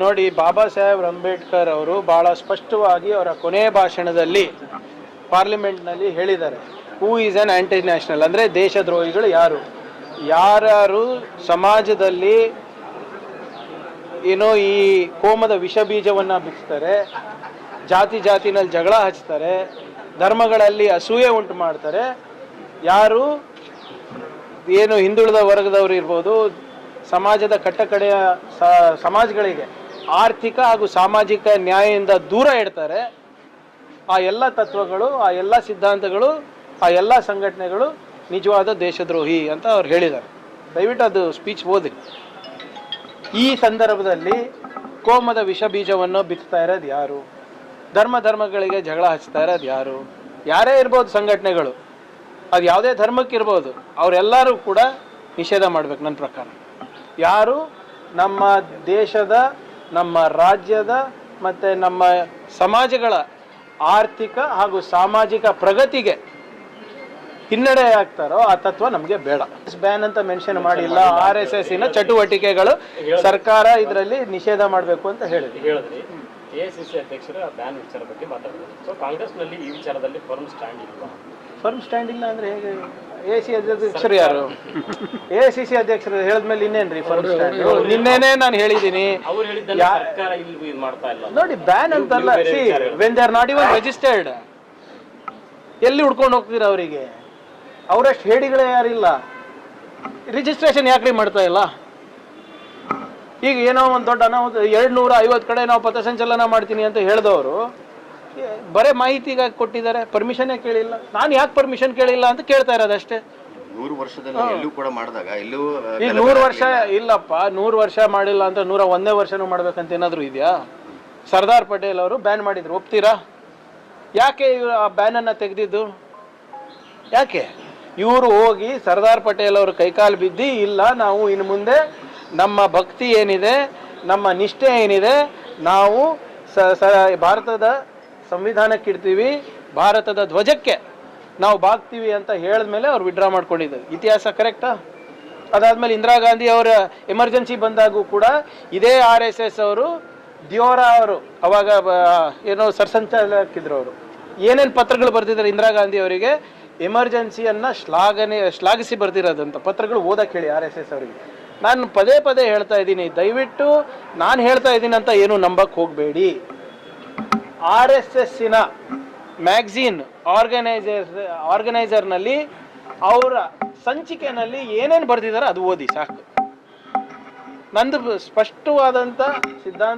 ನೋಡಿ, ಬಾಬಾ ಸಾಹೇಬ್ ಅಂಬೇಡ್ಕರ್ ಅವರು ಬಹಳ ಸ್ಪಷ್ಟವಾಗಿ ಅವರ ಕೊನೆಯ ಭಾಷಣದಲ್ಲಿ ಪಾರ್ಲಿಮೆಂಟ್ನಲ್ಲಿ ಹೇಳಿದ್ದಾರೆ, who is an aunty national, ಅಂದರೆ ದೇಶದ್ರೋಹಿಗಳು ಯಾರು, ಯಾರು ಸಮಾಜದಲ್ಲಿ ಏನೋ ಈ ಕೋಮದ ವಿಷ ಬೀಜವನ್ನು ಬಿಚ್ತಾರೆ, ಜಾತಿನಲ್ಲಿ ಜಗಳ ಹಚ್ತಾರೆ, ಧರ್ಮಗಳಲ್ಲಿ ಅಸೂಯೆ ಉಂಟು ಮಾಡ್ತಾರೆ, ಯಾರು ಏನು ಹಿಂದುಳಿದ ವರ್ಗದವರು ಇರ್ಬೋದು, ಸಮಾಜದ ಕಟ್ಟಕಡೆಯ ಸಮಾಜಗಳಿಗೆ ಆರ್ಥಿಕ ಹಾಗೂ ಸಾಮಾಜಿಕ ನ್ಯಾಯದಿಂದ ದೂರ ಇಡ್ತಾರೆ, ಆ ಎಲ್ಲ ತತ್ವಗಳು, ಆ ಎಲ್ಲ ಸಿದ್ಧಾಂತಗಳು, ಆ ಎಲ್ಲ ಸಂಘಟನೆಗಳು ನಿಜವಾದ ದೇಶದ್ರೋಹಿ ಅಂತ ಅವ್ರು ಹೇಳಿದ್ದಾರೆ. ದಯವಿಟ್ಟು ಅದು ಸ್ಪೀಚ್ ಓದಿ. ಈ ಸಂದರ್ಭದಲ್ಲಿ ಕೋಮದ ವಿಷ ಬೀಜವನ್ನು ಬಿತ್ತಾ ಇರೋದು ಯಾರು, ಧರ್ಮಗಳಿಗೆ ಜಗಳ ಹಚ್ತಾ ಇರೋದು ಯಾರು, ಯಾರೇ ಇರ್ಬೋದು ಸಂಘಟನೆಗಳು, ಅದು ಯಾವುದೇ ಧರ್ಮಕ್ಕಿರ್ಬೋದು, ಅವರೆಲ್ಲರೂ ಕೂಡ ನಿಷೇಧ ಮಾಡಬೇಕು ನನ್ನ ಪ್ರಕಾರ. ಯಾರು ನಮ್ಮ ದೇಶದ, ನಮ್ಮ ರಾಜ್ಯದ ಮತ್ತು ನಮ್ಮ ಸಮಾಜಗಳ ಆರ್ಥಿಕ ಹಾಗೂ ಸಾಮಾಜಿಕ ಪ್ರಗತಿಗೆ ಹಿನ್ನಡೆ ಆಗ್ತಾರೋ ಆ ತತ್ವ ನಮಗೆ ಬೇಡ. ಬ್ಯಾನ್ ಅಂತ ಮೆನ್ಷನ್ ಮಾಡಿಲ್ಲ. RSSನ ಚಟುವಟಿಕೆಗಳು ಸರ್ಕಾರ ಇದರಲ್ಲಿ ನಿಷೇಧ ಮಾಡಬೇಕು ಅಂತ ಹೇಳಿದ್ರಿ. ಎಐಸಿಸಿ ಅಧ್ಯಕ್ಷರ ಬ್ಯಾನ್ ವಿಚಾರ ಬಗ್ಗೆ ಮಾತಾಡಿದ್ರು. ಸೊ ಕಾಂಗ್ರೆಸ್ನಲ್ಲಿ ಈ ವಿಚಾರದಲ್ಲಿ ಫರ್ಮ್ ಸ್ಟ್ಯಾಂಡ್ ಇಲ್ಲ. ಫರ್ಮ್ ಸ್ಟ್ಯಾಂಡ್ ಇಲ್ಲ ಅಂದರೆ ಹೇಗೆ? AICC ಅಧ್ಯಕ್ಷರು ಯಾರು? AICC ಅಧ್ಯಕ್ಷರು ಹೇಳಿದ್ಮೇಲೆ ಇನ್ನೇನ್ರಿ ಫರ್ಮ್ ಸ್ಟ್ಯಾಂಡ್? ನಿನ್ನೆನೇ ನಾನು ಹೇಳಿದ್ದೀನಿ. ನೋಡಿ, ಬ್ಯಾನ್ ಅಂತಲ್ಲ, when they are not even registered, ಎಲ್ಲಿ ಹುಡ್ಕೊಂಡು ಹೋಗ್ತೀರಾ ಅವರಿಗೆ? ಅವರಷ್ಟು ಹೇಡಿಗಳೇ ಯಾರಿಲ್ಲ. ರಿಜಿಸ್ಟ್ರೇಷನ್ ಯಾಕ್ರಿ ಮಾಡ್ತಾ ಇಲ್ಲ? ಈಗ ಏನೋ ಒಂದು ದೊಡ್ಡ ಅನಾಹುತ 250 ಕಡೆ ನಾವು ಪಥಸಂಚಲನ ಮಾಡ್ತೀನಿ ಅಂತ ಹೇಳಿದವರು ಬರೇ ಮಾಹಿತಿಗಾಗಿ ಕೊಟ್ಟಿದ್ದಾರೆ, ಪರ್ಮಿಷನ್ನೇ ಕೇಳಿಲ್ಲ. ನಾನು ಯಾಕೆ ಪರ್ಮಿಷನ್ ಕೇಳಿಲ್ಲ ಅಂತ ಕೇಳ್ತಾ ಇರೋದಷ್ಟೇ. 100 ವರ್ಷದಲ್ಲಿ ಎಲ್ಲೂ ಕೂಡ ಮಾಡಿದಾಗ ಎಲ್ಲೂ ಈಗ 100 ವರ್ಷ ಇಲ್ಲಪ್ಪ, 100 ವರ್ಷ ಮಾಡಿಲ್ಲ ಅಂತ 101ನೇ ವರ್ಷನೂ ಮಾಡ್ಬೇಕಂತ ಏನಾದರೂ ಇದೆಯಾ? ಸರ್ದಾರ್ ಪಟೇಲ್ ಅವರು ಬ್ಯಾನ್ ಮಾಡಿದ್ರು, ಒಪ್ತೀರಾ? ಯಾಕೆ ಇವರು ಆ ಬ್ಯಾನನ್ನು ತೆಗೆದಿದ್ದು? ಯಾಕೆ ಇವರು ಹೋಗಿ ಸರ್ದಾರ್ ಪಟೇಲ್ ಅವರು ಕೈಕಾಲು ಬಿದ್ದು, ಇಲ್ಲ ನಾವು ಇನ್ನು ಮುಂದೆ ನಮ್ಮ ಭಕ್ತಿ ಏನಿದೆ, ನಮ್ಮ ನಿಷ್ಠೆ ಏನಿದೆ, ನಾವು ಭಾರತದ ಸಂವಿಧಾನಕ್ಕೆ ಇಡ್ತೀವಿ, ಭಾರತದ ಧ್ವಜಕ್ಕೆ ನಾವು ಬಾಗ್ತೀವಿ ಅಂತ ಹೇಳಿದ್ಮೇಲೆ ಅವ್ರು ವಿಡ್ರಾ ಮಾಡ್ಕೊಂಡಿದ್ದಾರೆ. ಇತಿಹಾಸ ಕರೆಕ್ಟಾ? ಅದಾದಮೇಲೆ ಇಂದಿರಾ ಗಾಂಧಿ ಅವರ ಎಮರ್ಜೆನ್ಸಿ ಬಂದಾಗೂ ಕೂಡ ಇದೇ RSS ಅವರು, ದಿಯೋರಾ ಅವರು, ಅವಾಗ ಏನೋ ಸರ್ಸಂಚಾಲಕಿದ್ರು, ಅವರು ಏನೇನು ಪತ್ರಗಳು ಬರ್ತಿದ್ದಾರೆ ಇಂದಿರಾ ಗಾಂಧಿ ಅವರಿಗೆ, ಎಮರ್ಜೆನ್ಸಿಯನ್ನು ಶ್ಲಾಘಿಸಿ ಬರ್ತಿರೋದಂತ ಪತ್ರಗಳು ಓದಕ್ಕೆ ಹೇಳಿ RSS ಅವರಿಗೆ. ನಾನು ಪದೇ ಹೇಳ್ತಾ ಇದ್ದೀನಿ, ದಯವಿಟ್ಟು ನಾನು ಹೇಳ್ತಾ ಇದ್ದೀನಿ ಅಂತ ಏನು ನಂಬಕ್ಕೆ ಹೋಗಬೇಡಿ. RSSನ ಮ್ಯಾಗ್ಝಿನ್ ಆರ್ಗನೈಸರ್ನಲ್ಲಿ ಅವರ ಸಂಚಿಕೆಯಲ್ಲಿ ಏನೇನು ಬರ್ತಿದ್ದಾರೆ ಅದು ಓದಿ ಸಾಕು. ನಂದು ಸ್ಪಷ್ಟವಾದಂಥ ಸಿದ್ಧಾಂತ